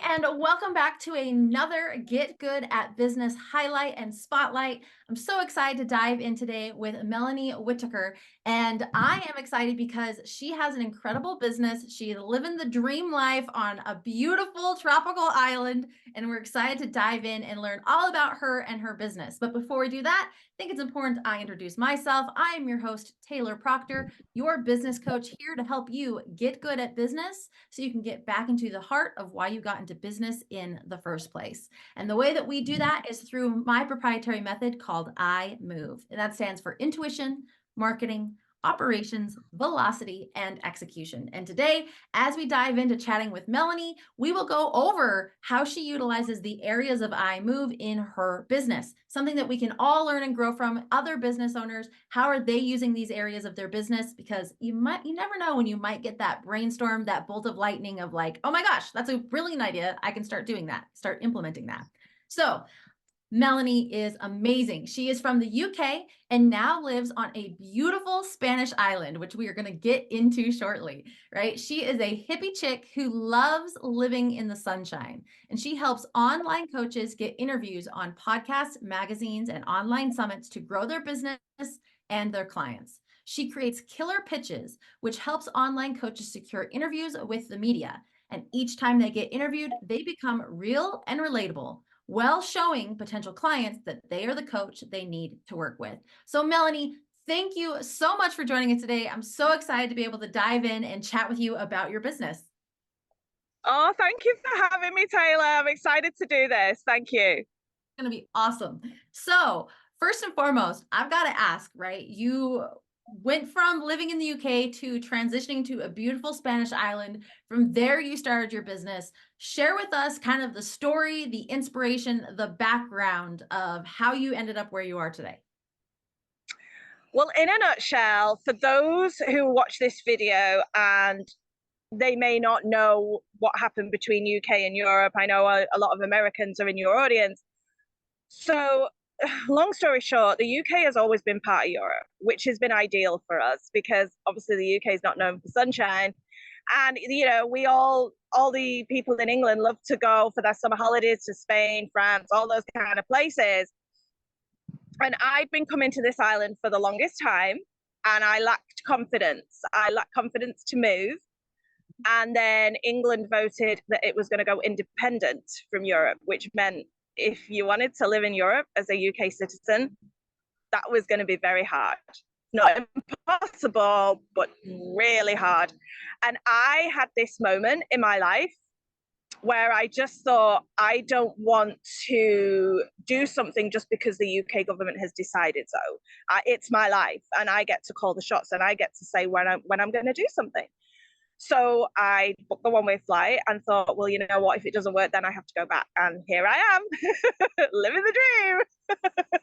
and welcome back to another Get Good at Business highlight and spotlight. I'm so excited to dive in today with Melanie Whittaker, and I am excited because she has an incredible business. She's living the dream life on a beautiful tropical island, and we're excited to dive in and learn all about her and her business. But before we do that, I think it's important I introduce myself. I am your host, Taylor Proctor, your business coach here to help you get good at business so you can get back into the heart of why you got into business in the first place. And the way that we do that is through my proprietary method called I Move. And that stands for intuition, marketing, operations, velocity, and execution. And today, as we dive into chatting with Melanie, we will go over how she utilizes the areas of I Move in her business, something that we can all learn and grow from other business owners. How are they using these areas of their business? Because you never know when you might get that brainstorm, that bolt of lightning of like, oh my gosh, that's a brilliant idea. I can start doing that, start implementing that. So Melanie is amazing. She is from the UK and now lives on a beautiful Spanish island, which we are going to get into shortly, right? She is a hippie chick who loves living in the sunshine, and she helps online coaches get interviews on podcasts, magazines, and online summits to grow their business and their clients. She creates killer pitches, which helps online coaches secure interviews with the media. And each time they get interviewed, they become real and relatable, while showing potential clients that they are the coach they need to work with. So Melanie, thank you so much for joining us today. I'm so excited to be able to dive in and chat with you about your business. Oh, thank you for having me, Taylor. I'm excited to do this. Thank you. It's going to be awesome. So first and foremost, I've got to ask, right? You went from living in the UK to transitioning to a beautiful Spanish island. From there, you started your business. Share with us kind of the story, the inspiration, the background of how you ended up where you are today. Well, in a nutshell, for those who watch this video and they may not know what happened between UK and Europe, I know a lot of Americans are in your audience. So, long story short, the UK has always been part of Europe, which has been ideal for us because obviously the UK is not known for sunshine. And, we all the people in England love to go for their summer holidays to Spain, France, all those kind of places. And I'd been coming to this island for the longest time and I lacked confidence. I lacked confidence to move. And then England voted that it was going to go independent from Europe, which meant if you wanted to live in Europe as a UK citizen, that was going to be very hard. Not impossible, but really hard. And I had this moment in my life where I just thought, I don't want to do something just because the UK government has decided so. It's my life and I get to call the shots and I get to say when I'm going to do something. So I booked the one-way flight and thought, well, you know what, if it doesn't work, then I have to go back. And here I am, living the dream. I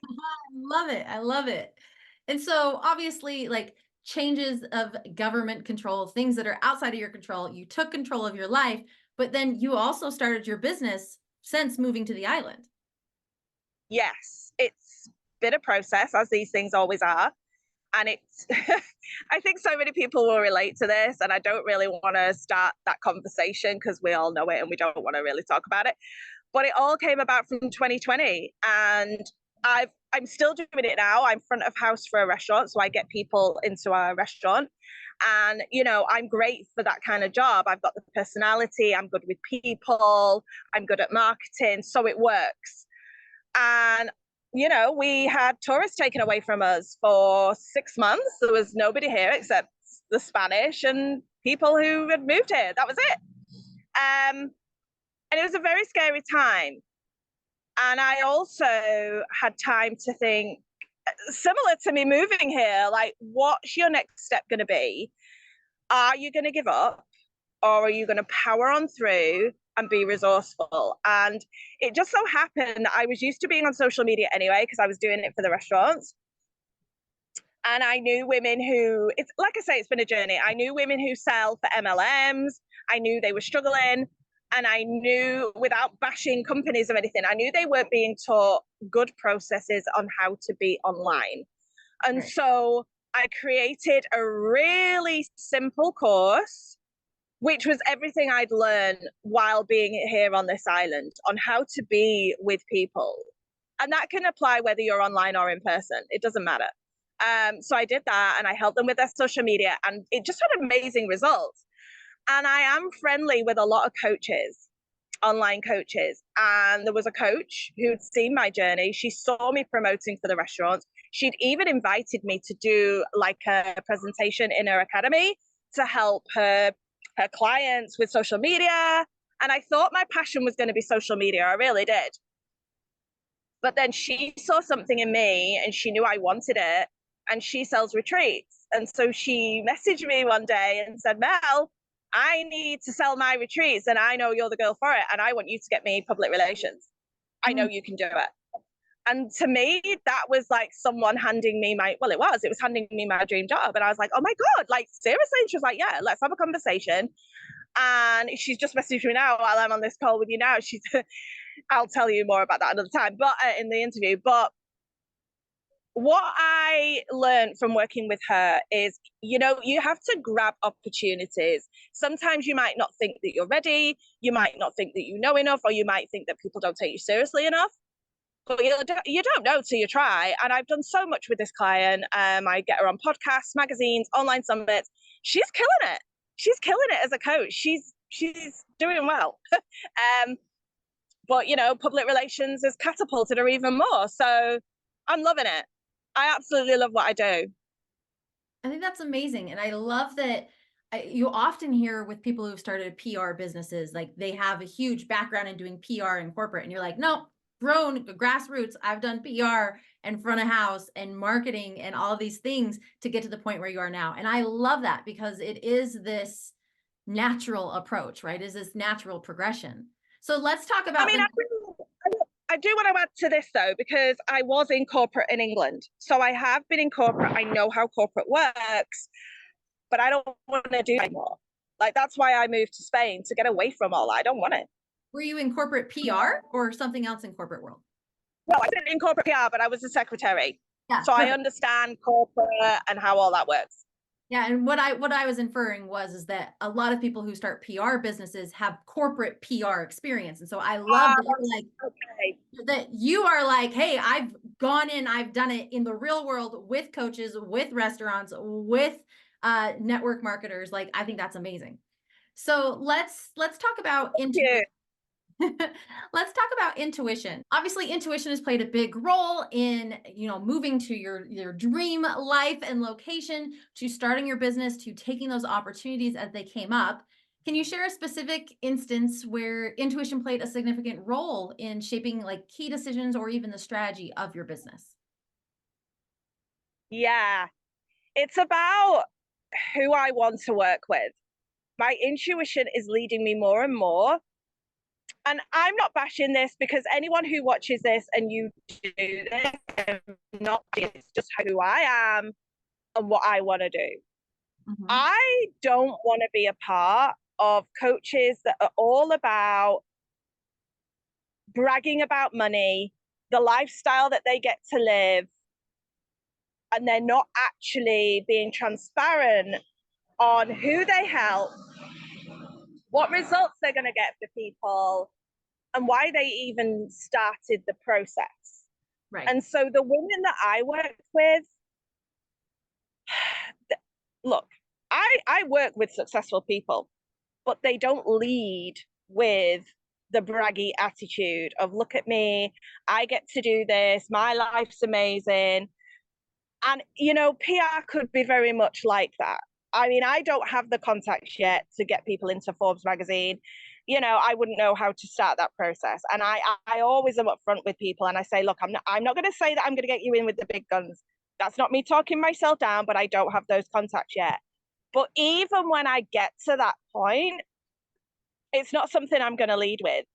love it. I love it. And so obviously, like changes of government control, things that are outside of your control, you took control of your life, but then you also started your business since moving to the island. Yes, it's been a process, as these things always are. And it's, I think so many people will relate to this, and I don't really want to start that conversation because we all know it and we don't want to really talk about it. But it all came about from 2020, and I'm still doing it now. I'm front of house for a restaurant, so I get people into our restaurant. And, I'm great for that kind of job. I've got the personality, I'm good with people, I'm good at marketing, so it works. And we had tourists taken away from us for 6 months. There was nobody here except the Spanish and people who had moved here. That was it. And it was a very scary time. And I also had time to think, similar to me moving here, like, what's your next step going to be? Are you going to give up? Or are you going to power on through and be resourceful? And it just so happened I was used to being on social media anyway, because I was doing it for the restaurants. And I knew women who, it's like I say, it's been a journey. I knew women who sell for MLMs. I knew they were struggling. And I knew, without bashing companies or anything, I knew they weren't being taught good processes on how to be online. And so I created a really simple course which was everything I'd learned while being here on this island on how to be with people. And that can apply whether you're online or in person, it doesn't matter. So I did that and I helped them with their social media, and it just had amazing results. And I am friendly with a lot of coaches, online coaches. And there was a coach who'd seen my journey. She saw me promoting for the restaurants. She'd even invited me to do like a presentation in her academy to help her clients with social media. And I thought my passion was going to be social media. I really did. But then she saw something in me and she knew I wanted it. And she sells retreats. And so she messaged me one day and said, Mel, I need to sell my retreats and I know you're the girl for it. And I want you to get me public relations. I know you can do it. And to me, that was like someone handing me it was handing me my dream job. And I was like, oh my God, like seriously? And she was like, yeah, let's have a conversation. And she's just messaged me now while I'm on this call with you now. I'll tell you more about that another time, but in the interview. But what I learned from working with her is, you have to grab opportunities. Sometimes you might not think that you're ready. You might not think that you know enough, or you might think that people don't take you seriously enough. But you don't know till you try. And I've done so much with this client. I get her on podcasts, magazines, online summits. She's killing it. She's killing it as a coach. She's doing well. But public relations has catapulted her even more. So I'm loving it. I absolutely love what I do. I think that's amazing. And I love that you often hear with people who've started PR businesses, like they have a huge background in doing PR in corporate. And you're like, no, grown grassroots. I've done PR and front of house and marketing and all these things to get to the point where you are now. And I love that because it is this natural approach, right? Is this natural progression. So let's talk about I do want to add to this though, because I was in corporate in England. So I have been in corporate. I know how corporate works, but I don't want to do it anymore. Like, that's why I moved to Spain, to get away from all that. I don't want it. Were you in corporate PR or something else in corporate world? No, I wasn't in corporate PR, but I was a secretary. Yeah, so perfect. I understand corporate and how all that works. Yeah, and what I was inferring is that a lot of people who start PR businesses have corporate PR experience, and so I love that you're like, okay, that you are like, hey, I've gone in, I've done it in the real world with coaches, with restaurants, with network marketers. Like, I think that's amazing. So let's talk about intuition. Let's talk about intuition. Obviously, intuition has played a big role in, moving to your dream life and location, to starting your business, to taking those opportunities as they came up. Can you share a specific instance where intuition played a significant role in shaping like key decisions or even the strategy of your business? Yeah, it's about who I want to work with. My intuition is leading me more and more. And I'm not bashing this, because anyone who watches this and you do this, not, it's just who I am and what I want to do. Mm-hmm. I don't want to be a part of coaches that are all about bragging about money, the lifestyle that they get to live, and they're not actually being transparent on who they help, what results they're going to get for people, and why they even started the process. Right. And so the women that I work with, look, I work with successful people, but they don't lead with the braggy attitude of, look at me, I get to do this, my life's amazing. And, PR could be very much like that. I mean, I don't have the contacts yet to get people into Forbes magazine. I wouldn't know how to start that process. And I always am upfront with people, and I say, look, I'm not going to say that I'm going to get you in with the big guns. That's not me talking myself down, but I don't have those contacts yet. But even when I get to that point, it's not something I'm going to lead with.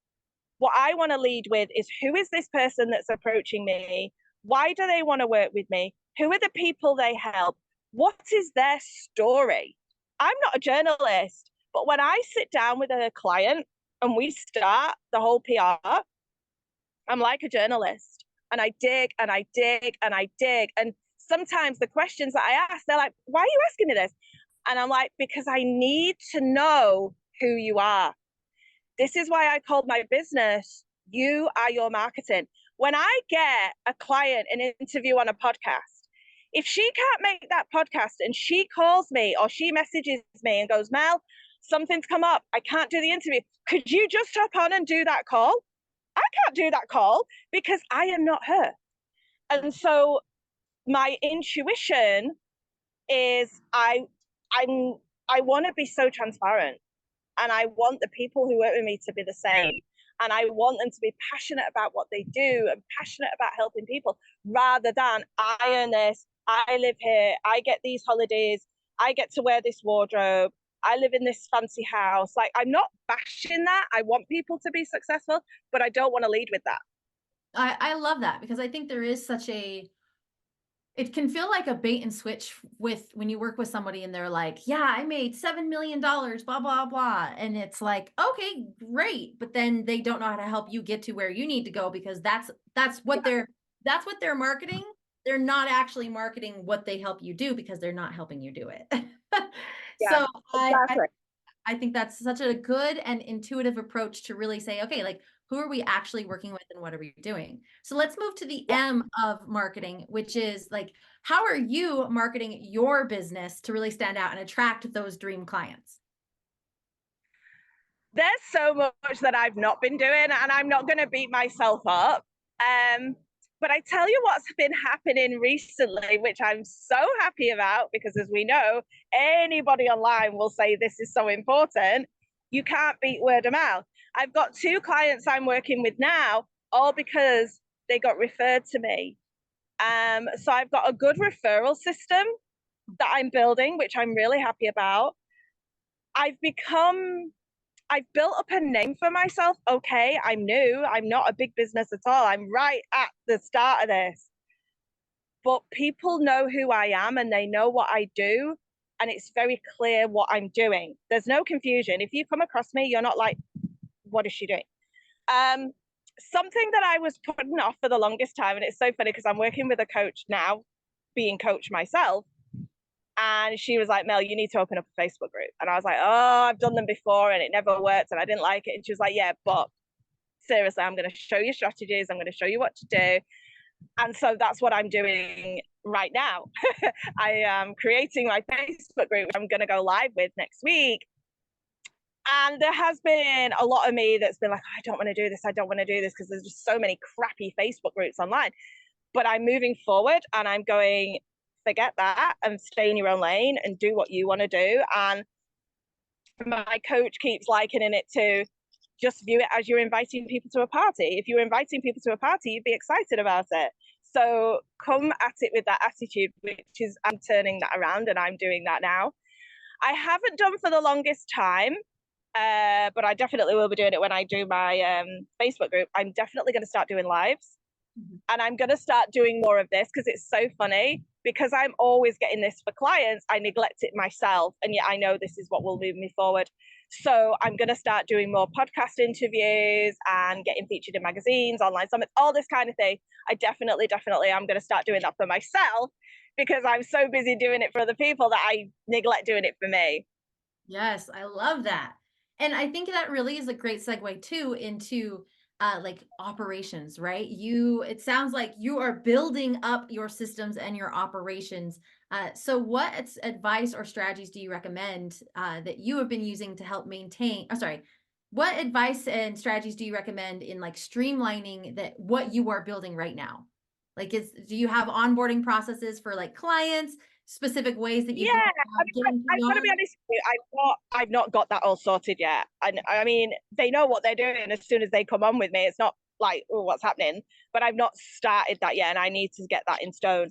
What I want to lead with is, who is this person that's approaching me? Why do they want to work with me? Who are the people they help? What is their story? I'm not a journalist, but when I sit down with a client and we start the whole PR, I'm like a journalist, and I dig and I dig and I dig. And sometimes the questions that I ask, they're like, why are you asking me this? And I'm like, because I need to know who you are. This is why I called my business, You Are Your Marketing. When I get a client an interview on a podcast, if she can't make that podcast and she calls me or she messages me and goes, Mel, something's come up, I can't do the interview, could you just hop on and do that call? I can't do that call because I am not her. And so my intuition is I'm I want to be so transparent, and I want the people who work with me to be the same, and I want them to be passionate about what they do and passionate about helping people, rather than I earn this, I live here, I get these holidays, I get to wear this wardrobe, I live in this fancy house. Like, I'm not bashing that. I want people to be successful, but I don't want to lead with that. I love that because I think there is such a it can feel like a bait and switch with when you work with somebody and they're like, "Yeah, I made $7 million, blah blah blah," and it's like, "Okay, great," but then they don't know how to help you get to where you need to go because that's what they're marketing. They're not actually marketing what they help you do because they're not helping you do it. Yeah, So exactly. I think that's such a good and intuitive approach to really say, okay, like who are we actually working with and what are we doing? So let's move to the Yeah. M of marketing, which is like, how are you marketing your business to really stand out and attract those dream clients? There's so much that I've not been doing, and I'm not going to beat myself up. Um, but I tell you what's been happening recently, which I'm so happy about, because as we know, anybody online will say this is so important. You can't beat word of mouth. I've got 2 clients I'm working with now, all because they got referred to me. So I've got a good referral system that I'm building, which I'm really happy about. I've become I've built up a name for myself. Okay, I'm new. I'm not a big business at all. I'm right at the start of this. But people know who I am and they know what I do. And it's very clear what I'm doing. There's no confusion. If you come across me, you're not like, what is she doing? Um, Something that I was putting off for the longest time, and it's so funny because I'm working with a coach now, being coached myself. And she was like, Mel, you need to open up a Facebook group. And I was like, oh, I've done them before and it never worked and I didn't like it. And she was like, yeah, but seriously, I'm going to show you strategies. I'm going to show you what to do. And so that's what I'm doing right now. I am creating my Facebook group, which I'm going to go live with next week. And there has been a lot of me that's been like, I don't want to do this. I don't want to do this because there's just so many crappy Facebook groups online. But I'm moving forward and I'm going, forget that and stay in your own lane and do what you want to do. And my coach keeps likening it to just view it as you're inviting people to a party. If you're inviting people to a party, you'd be excited about it. So come at it with that attitude, which is I'm turning that around and I'm doing that now. I haven't done for the longest time, but I definitely will be doing it when I do my Facebook group. I'm definitely going to start doing lives. And I'm going to start doing more of this because it's so funny. Because I'm always getting this for clients, I neglect it myself. And yet I know this is what will move me forward. So I'm going to start doing more podcast interviews and getting featured in magazines, online summits, all this kind of thing. I definitely am going to start doing that for myself because I'm so busy doing it for other people that I neglect doing it for me. Yes, I love that. And I think that really is a great segue too into like operations, right? It sounds like you are building up your systems and your operations. So what advice or strategies do you recommend that you have been using to help maintain, oh, sorry, what advice and strategies do you recommend in like streamlining that what you are building right now? Like do you have onboarding processes for like clients, specific ways that you Yeah, go I about mean, getting I've got to be PR? honest with you. I've not got that all sorted yet. And I mean, they know what they're doing as soon as they come on with me. It's not like, oh, what's happening? But I've not started that yet, and I need to get that in stone.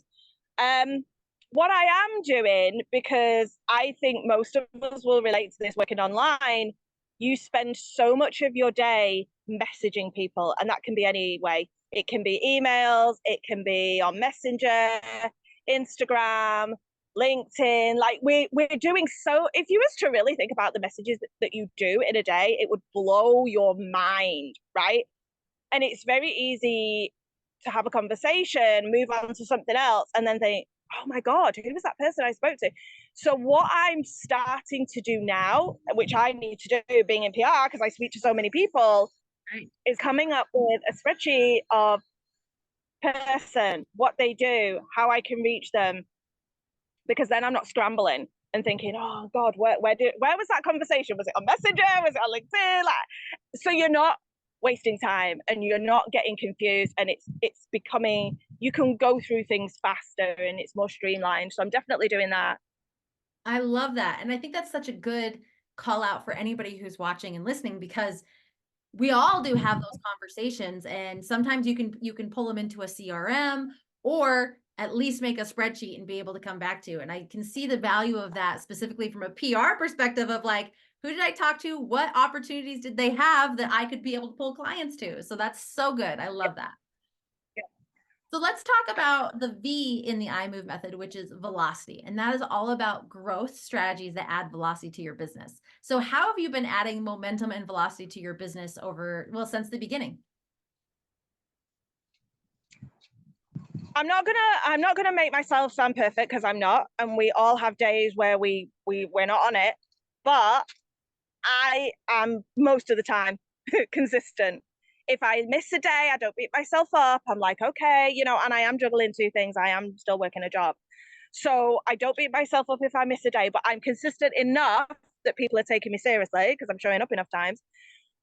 What I am doing, because I think most of us will relate to this working online, you spend so much of your day messaging people, and that can be any way. It can be emails, it can be on Messenger, Instagram, LinkedIn. Like we're doing so. If you was to really think about the messages that you do in a day, it would blow your mind, right? And it's very easy to have a conversation, move on to something else, and then think, oh my God, who was that person I spoke to? So what I'm starting to do now, which I need to do being in PR, because I speak to so many people, Right. is coming up with a spreadsheet of person, what they do, how I can reach them, because then I'm not scrambling and thinking, oh God, where was that conversation? Was it on Messenger? Was it on LinkedIn? So you're not wasting time and you're not getting confused, and it's becoming, you can go through things faster and it's more streamlined. So I'm definitely doing that. I love that. And I think that's such a good call out for anybody who's watching and listening, because we all do have those conversations, and sometimes you can pull them into a CRM, or at least make a spreadsheet and be able to come back to. And I can see the value of that, specifically from a PR perspective of like, who did I talk to? What opportunities did they have that I could be able to pull clients to? So that's so good. I love that. So let's talk about the V in the iMove method, which is velocity. And that is all about growth strategies that add velocity to your business. So how have you been adding momentum and velocity to your business over, well, since the beginning? I'm not gonna make myself sound perfect, because I'm not, and we all have days where we're not on it, but I am most of the time consistent. If I miss a day, I don't beat myself up. I'm like, okay, and I am juggling two things. I am still working a job. So I don't beat myself up if I miss a day, but I'm consistent enough that people are taking me seriously because I'm showing up enough times.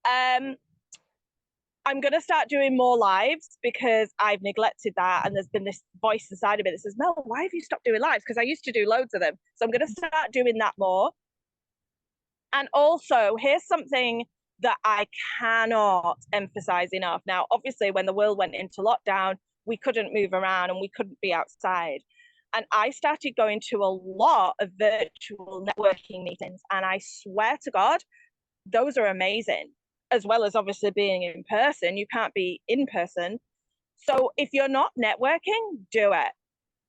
I'm going to start doing more lives because I've neglected that. And there's been this voice inside of me that says, Mel, why have you stopped doing lives? Because I used to do loads of them. So I'm going to start doing that more. And also, here's something that I cannot emphasize enough. Now, obviously, when the world went into lockdown, we couldn't move around and we couldn't be outside. And I started going to a lot of virtual networking meetings. And I swear to God, those are amazing, as well as obviously being in person. You can't be in person. So if you're not networking, do it.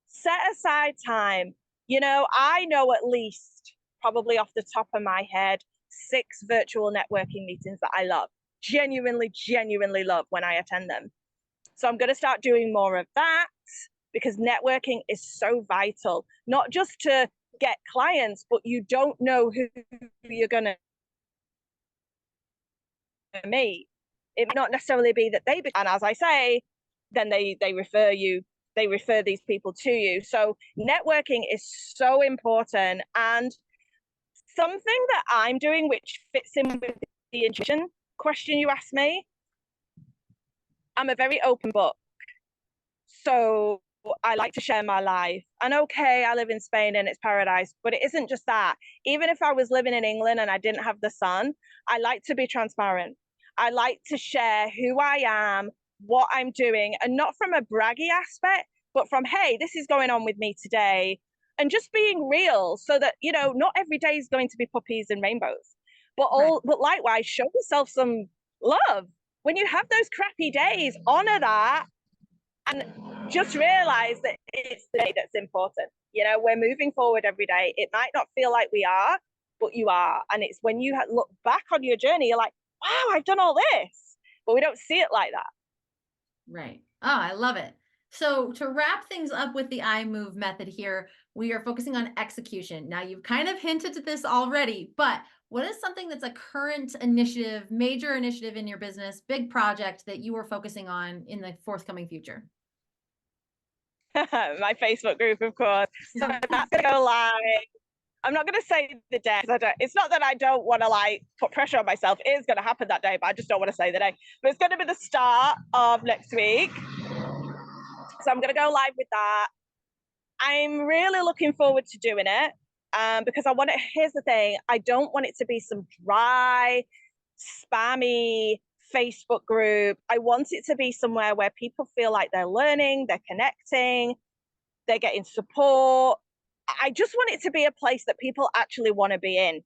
Set aside time. I know at least, probably off the top of my head, 6 virtual networking meetings that I love. Genuinely love when I attend them. So I'm going to start doing more of that, because networking is so vital, not just to get clients, but you don't know who you're going to meet. It may not necessarily be that and as I say, then they refer these people to you. So networking is so important. And something that I'm doing, which fits in with the intuition question you asked me, I'm a very open book. So I like to share my life. And okay, I live in Spain and it's paradise, but it isn't just that. Even if I was living in England and I didn't have the sun, I like to be transparent. I like to share who I am, what I'm doing, and not from a braggy aspect, but from, hey, this is going on with me today. And just being real, so that, not every day is going to be puppies and rainbows. But likewise, show yourself some love. When you have those crappy days, honor that, and just realize that it's the day that's important. We're moving forward every day. It might not feel like we are, but you are. And it's when you look back on your journey, you're like, wow, I've done all this. But we don't see it like that. Right. Oh, I love it. So to wrap things up with the iMove method here, we are focusing on execution. Now, you've kind of hinted at this already, but what is something that's a current initiative, major initiative in your business, big project that you are focusing on in the forthcoming future? My Facebook group, of course. So that's going to go live. I'm not going to say the day, because it's not that I don't want to put pressure on myself. It is going to happen that day, but I just don't want to say the day. But it's going to be the start of next week. So I'm going to go live with that. I'm really looking forward to doing it, because I want it. Here's the thing. I don't want it to be some dry, spammy Facebook group. I want it to be somewhere where people feel like they're learning, they're connecting, they're getting support. I just want it to be a place that people actually want to be in,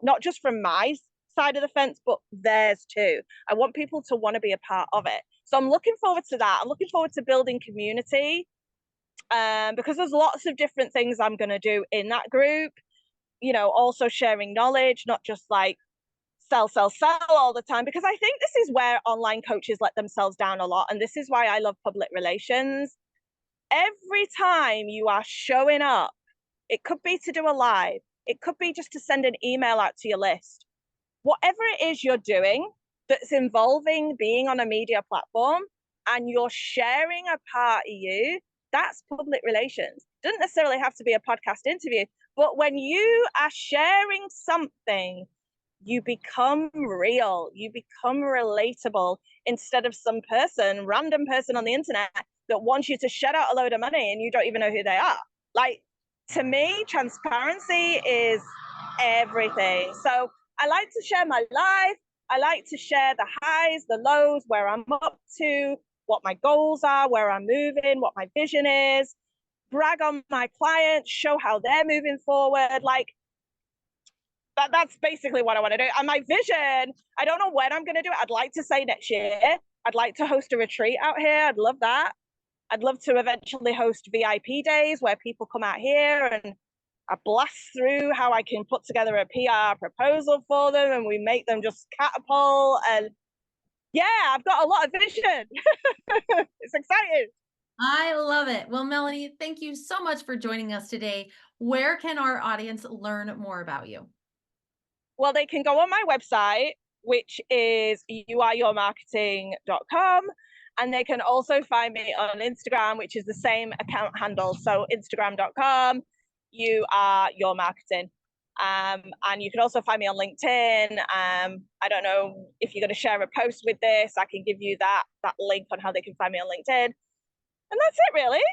not just from my side of the fence, but theirs too. I want people to want to be a part of it. So I'm looking forward to that. I'm looking forward to building community, because there's lots of different things I'm going to do in that group. Also sharing knowledge, not just sell all the time, because I think this is where online coaches let themselves down a lot. And this is why I love public relations. every time you are showing up, it could be to do a live, it could be just to send an email out to your list. Whatever it is you're doing that's involving being on a media platform and you're sharing a part of you, that's public relations. Doesn't necessarily have to be a podcast interview, but when you are sharing something, you become real, you become relatable instead of some person, random person on the internet that wants you to shut out a load of money and you don't even know who they are. Like, to me, transparency is everything. So I like to share my life. I like to share the highs, the lows, where I'm up to, what my goals are, where I'm moving, what my vision is, brag on my clients, show how they're moving forward. Like, that's basically what I want to do. And my vision, I don't know when I'm going to do it. I'd like to say next year. I'd like to host a retreat out here. I'd love that. I'd love to eventually host VIP days where people come out here and I blast through how I can put together a PR proposal for them and we make them just catapult. And yeah, I've got a lot of vision. It's exciting. I love it. Well, Melanie, thank you so much for joining us today. Where can our audience learn more about you? Well, they can go on my website, which is youareyourmarketing.com. And they can also find me on Instagram, which is the same account handle. So instagram.com, you are your marketing. And you can also find me on LinkedIn. I don't know if you're going to share a post with this. I can give you that link on how they can find me on LinkedIn. And that's it, really.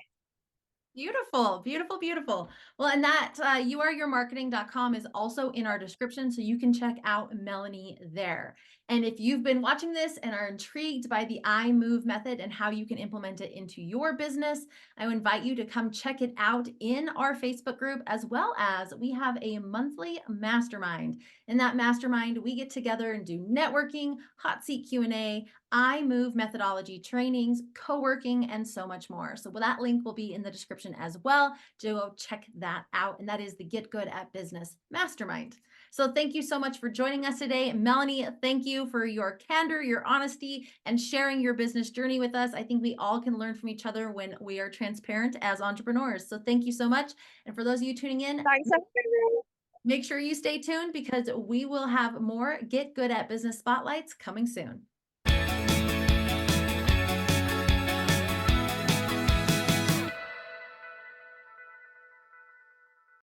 Beautiful, beautiful, beautiful. Well, and that youareyourmarketing.com is also in our description, so you can check out Melanie there. And if you've been watching this and are intrigued by the I Move method and how you can implement it into your business, I invite you to come check it out in our Facebook group, as well as we have a monthly mastermind. In that mastermind, we get together and do networking, hot seat Q&A, I Move methodology trainings, co-working, and so much more. So that link will be in the description as well. Go check that out. And that is the Get Good at Business Mastermind. So thank you so much for joining us today. Melanie, thank you for your candor, your honesty, and sharing your business journey with us. I think we all can learn from each other when we are transparent as entrepreneurs. So thank you so much. And for those of you tuning in, Thanks, everyone. make sure you stay tuned because we will have more Get Good at Business spotlights coming soon.